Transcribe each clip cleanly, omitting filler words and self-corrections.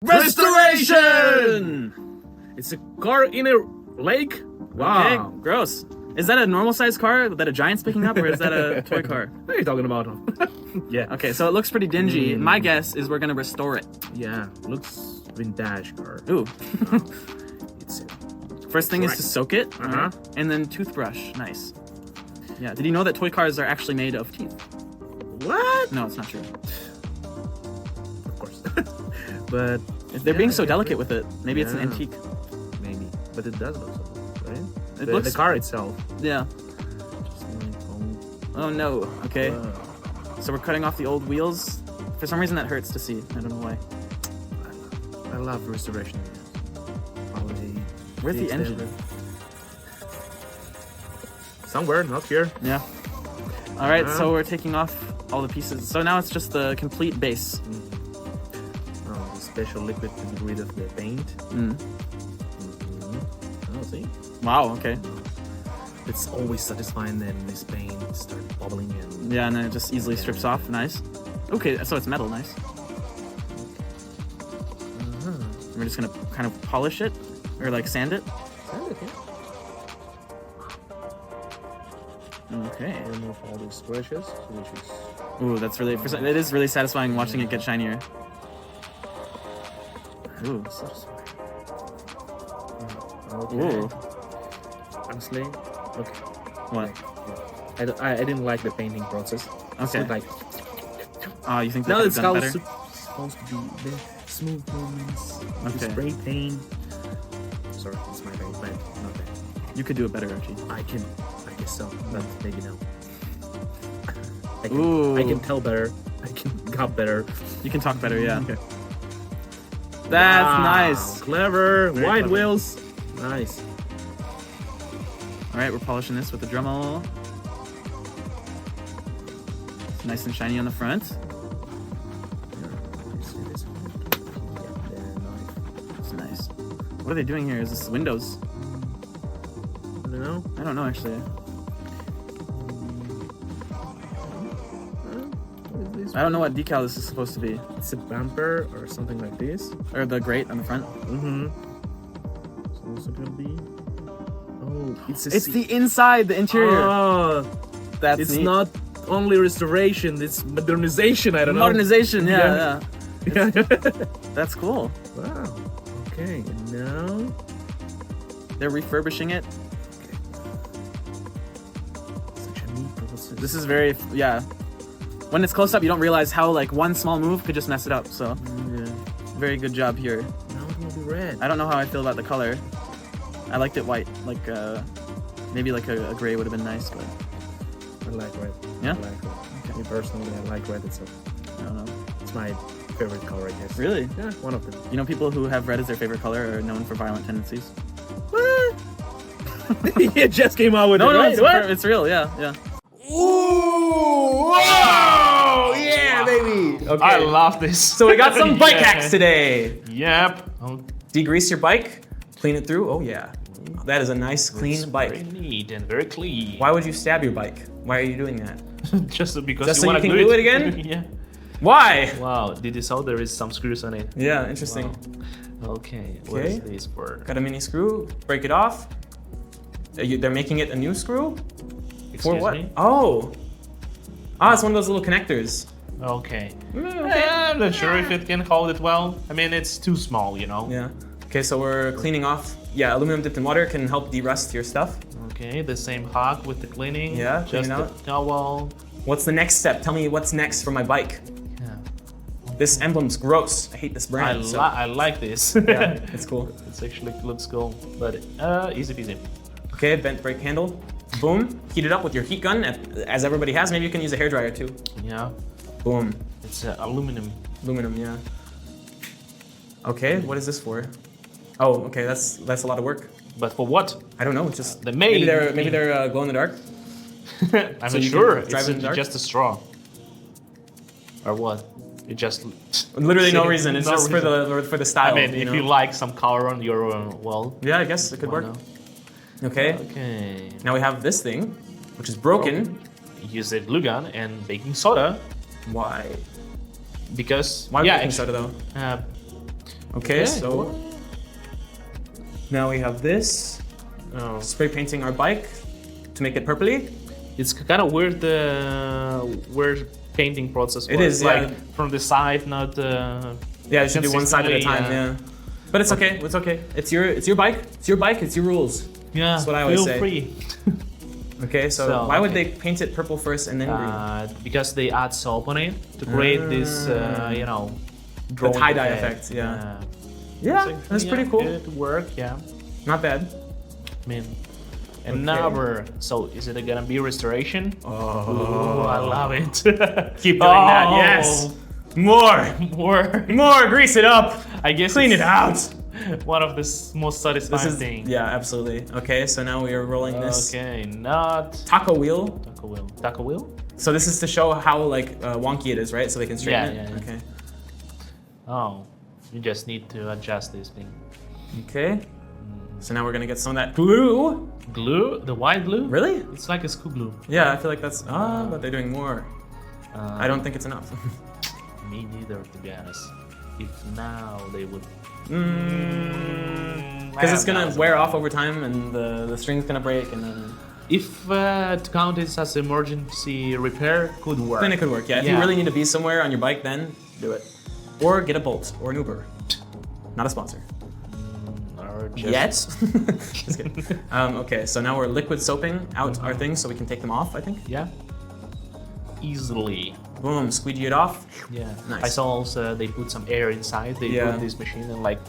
Restoration! It's a car in a lake? Wow. Okay, gross. Is that a normal sized car that a giant's picking up, or is that a toy car? What are you talking about? Yeah. Okay, so it looks pretty dingy. My guess is we're gonna restore it. Yeah, looks vintage car. Ooh. It's First thing is to Correct. soak it, Uh-huh. and then toothbrush. Nice. Yeah, did you know that toy cars are actually made of teeth? what? No, it's not true. Of course. But If they're being so yeah, delicate with it, maybe it's an Yeah. antique. maybe. But it does look so good, right? It the, looks- the car itself. Yeah. Just like, Oh no. Okay. wow. So we're cutting off the old wheels. For some reason that hurts to see. I don't know why. I love restoration. How they Where's the fix engine? them. Somewhere, not here. Yeah. All right, Uh-huh. so we're taking off all the pieces. So now it's just the complete base. Oh, the special liquid to get rid of the paint. Mm. Oh, see? Wow. Okay. It's always satisfying when this paint starts bubbling and Yeah, and then it just easily strips off. Nice. Okay, so it's metal. Nice. We're just gonna kind of polish it, or like sand it. Okay. remove all these scratches, which is Ooh, that's really. It is really satisfying watching it get shinier. Ooh. satisfying. Okay. Ooh. Honestly, look. What? I didn't like the painting process. Okay. So, like, Oh, you think that now could it's have done all better? supposed to be the smooth movements. Okay. The spray paint. Sorry, it's my bad, but not bad. You could do it better, Archie. I guess so, but maybe no. I Ooh. can tell better. I can got better. You can talk better, yeah. Okay. That's Wow, nice. Clever. Very Wide clever. wheels. Nice. All right, we're polishing this with the Dremel. It's nice and shiny on the front. It's nice. What are they doing here? Is this Windows? I don't know. I don't know actually. I don't know what decal this is supposed to be. It's a bumper or something like this. Or the grate on the front. Mm-hmm. It's also gonna be. Oh, it's a It's the inside, the interior. Oh, That's it's neat. not only restoration. It's modernization. I don't know. Modernization, yeah. Yeah. That's cool. Wow. Okay. And now. They're refurbishing it. Such a neat process. This is very, yeah. When it's close up, you don't realize how like one small move could just mess it up. So, Yeah. very good job here. Now it will be red. I don't know how I feel about the color. I liked it white, like maybe like a gray would have been nice, but I like red. Yeah? I like red. Me personally, I like red. It's I don't know. it's my favorite color, I guess. Really? Yeah, one of them. You know, people who have red as their favorite color are known for violent tendencies. It just came out with No, it, no, right? it's, What? it's real. Yeah, yeah. Ooh! Whoa! Yeah, baby. Okay. I love this. So we got some bike Yeah. hacks today. Yep. Oh, Degrease your bike, clean it through. Oh yeah, that is a nice clean very bike. neat and very clean. Why would you stab your bike? Why are you doing that? Just because Just you so you want to can do glue it again? Yeah. Why? Wow. Did you saw there is some screws on it? Yeah, interesting. Wow. Okay. What is this for? Got a mini screw. Break it off. They're making it a new screw. For Excuse what? me? Oh. Ah, it's one of those little connectors. Okay. Okay. I'm not sure if it can hold it well. I mean, it's too small, you know. Yeah. Okay, so we're cleaning off. Yeah, aluminum dipped in water can help de-rust your stuff. Okay. The same hog with the cleaning. Yeah, Just clean the out. towel. What's the next step? Tell me what's next for my bike. Yeah. This emblem's gross. I hate this brand. so- I like this. Yeah, it's cool. It's actually looks cool, but easy peasy. Okay, bent brake handle. Boom. Heat it up with your heat gun, as everybody has. Maybe you can use a hairdryer too. Yeah. Boom. It's aluminum. Aluminum, yeah. Okay, what is this for? Oh, okay, that's a lot of work. But for what? I don't know. It's just The maybe main- they're glow in the dark. I'm So not you sure. can drive It's in the dark? just a straw. Or what? It just. Literally no See, reason. It's no just reason. for the style. I mean, if know? you like some color on your wall. Yeah, I guess it could why work. not? Okay. Okay. Now we have this thing, which is broken. Use a glue gun and baking soda Why? because Why yeah, baking soda though? Okay, Okay, so now we have this. Oh. Spray painting our bike to make it purpley. It's kind of weird, weird painting process. It where is, it's like yeah. from the side, not. Yeah, you should do one side at a time. consistently, Yeah, but it's okay. It's okay. It's your bike. It's your bike. It's your rules. Yeah, That's what I always feel say. free. Okay, so, So, why would okay. they paint it purple first and then green? Because they add soap on it to create this, you know, The drawing tie-dye effect. Yeah. Yeah, So, that's yeah, pretty cool. It work, yeah. Not bad. I mean, another. So, is it gonna be restoration? Oh, I love it. Keep doing that. Yes. More. More. More. Grease it up. I guess Clean it it's out. One of the most satisfying This is things. yeah, absolutely. Okay, so now we are rolling this Okay, not taco wheel. taco wheel. Taco wheel? So this is to show how like wonky it is, right? So they can straighten Yeah, it. yeah, yeah. Okay. Oh, you just need to adjust this thing. Okay. So now we're gonna get some of that glue. Glue? The white glue? Really? It's like a school glue. Yeah, I feel like that's but they're doing more. I don't think it's enough. Me neither, to be honest. If now they would. Because it's gonna wear off over time, and the string's gonna break, and then To count this as emergency repair, could work. then it could work. Yeah. If you Yeah. really need to be somewhere on your bike, then do it, or get a Bolt or an Uber. Not a sponsor. Or just- Yet. Just kidding. Okay, so now we're liquid soaping out our things so we can take them off, I think. Yeah. Easily. Boom, squeegee it off. Yeah. Nice. I saw also they put some air inside. They Yeah. put this machine and like.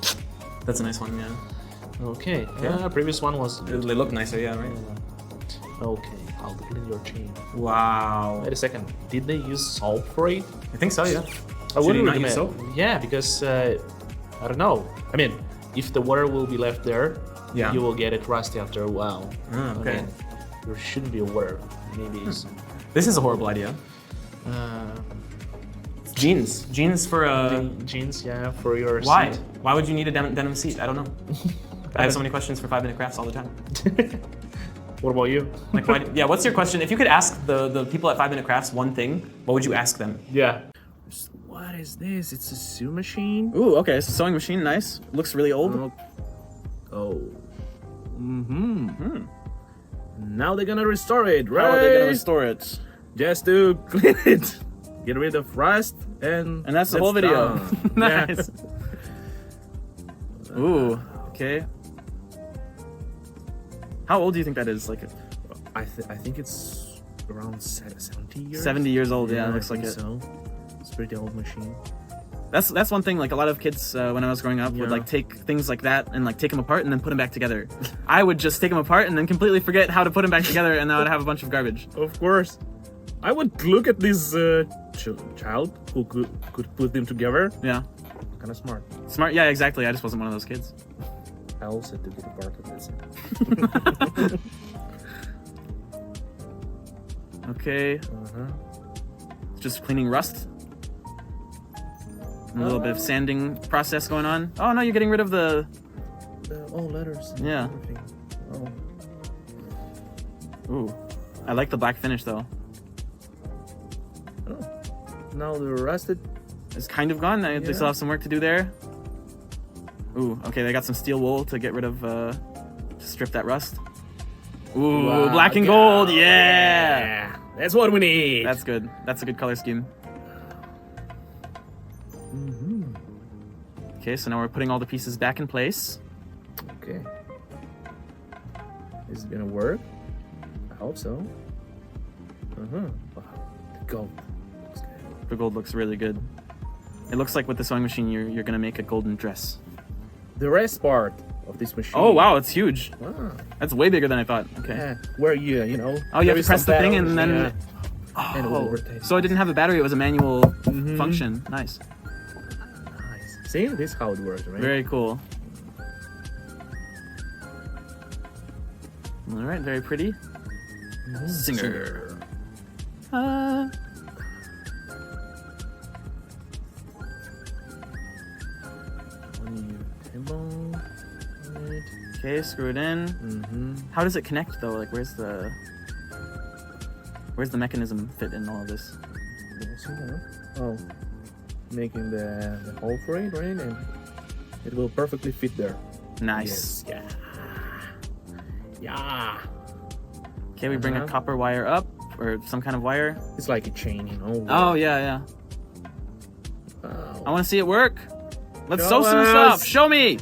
That's a nice one, yeah. Okay. Yeah. Previous one was. They look nicer, yeah, right? Okay. I'll clean your chain. Wow. Wait a second. Did they use salt for it? I think so, yeah. I Should you wouldn't not use recommend. soap? Yeah, because I don't know. I mean, if the water will be left there, Yeah. you will get it rusty after a while. Ah, okay. I mean, there shouldn't be a water. Maybe it's. This is a horrible idea. Jeans. Jeans for Jeans, yeah, for your why? seat. Why would you need a denim seat? I don't know. I have so many questions for 5 Minute Crafts all the time. What about you? Like, why, yeah, what's your question? If you could ask the people at 5 Minute Crafts one thing, what would you ask them? Yeah. What is this? It's a sewing machine? Ooh, okay, it's a sewing machine, nice. Looks really old. Oh. Mm-hmm. Now they're gonna restore it, right? How are they gonna restore it? Just to clean it. Get rid of rust and that's the whole video. done. Nice. Ooh, okay. How old do you think that is? Like I think it's around 70 years. 70 years old, yeah, it I looks like think it. so. It's a pretty old machine. That's one thing. Like a lot of kids when I was growing up would Yeah. like take things like that and like take them apart and then put them back together. I would just take them apart and then completely forget how to put them back together, and then I would have a bunch of garbage. Of course. I would look at this child who could put them together. Yeah, Kind of smart. smart. Yeah, exactly. I just wasn't one of those kids. I also took it apart of this. Okay, just cleaning rust. And a little bit of sanding process going on. Oh no, you're getting rid of the. Letters. and Yeah. everything. Oh. Ooh, I like the black finish though. Now the rusted. It's kind of gone. They Yeah. still have some work to do there. Ooh, okay, they got some steel wool to get rid of, to strip that rust. Ooh, Wow, black and gold, yeah! That's what we need. That's good. That's a good color scheme. Okay, so now we're putting all the pieces back in place. Okay. Is it gonna work? I hope so. Wow. The gold. Looks good. The gold looks really good. It looks like with the sewing machine, you're gonna make a golden dress. The rest part of this machine. Oh wow, it's huge. Wow. That's way bigger than I thought. Okay. Yeah. Where you know. Oh, you there have to is press some the thing battles, and then. yeah. And it will Oh, rotate. so it didn't have a battery; it was a manual function. Nice. Nice. See, this is how it works, right? Very cool. All right, very pretty. Singer. Okay, screw it in. How does it connect though? Like, where's the mechanism fit in all of this? Oh, making the hole for it, right? And It will perfectly fit there. Nice. Yes. Yeah. Yeah. Okay, we bring a copper wire up, or some kind of wire. It's like a chain, you know. Oh, yeah. Wow. I want to see it work. Let's Show sew some stuff. us. Show me.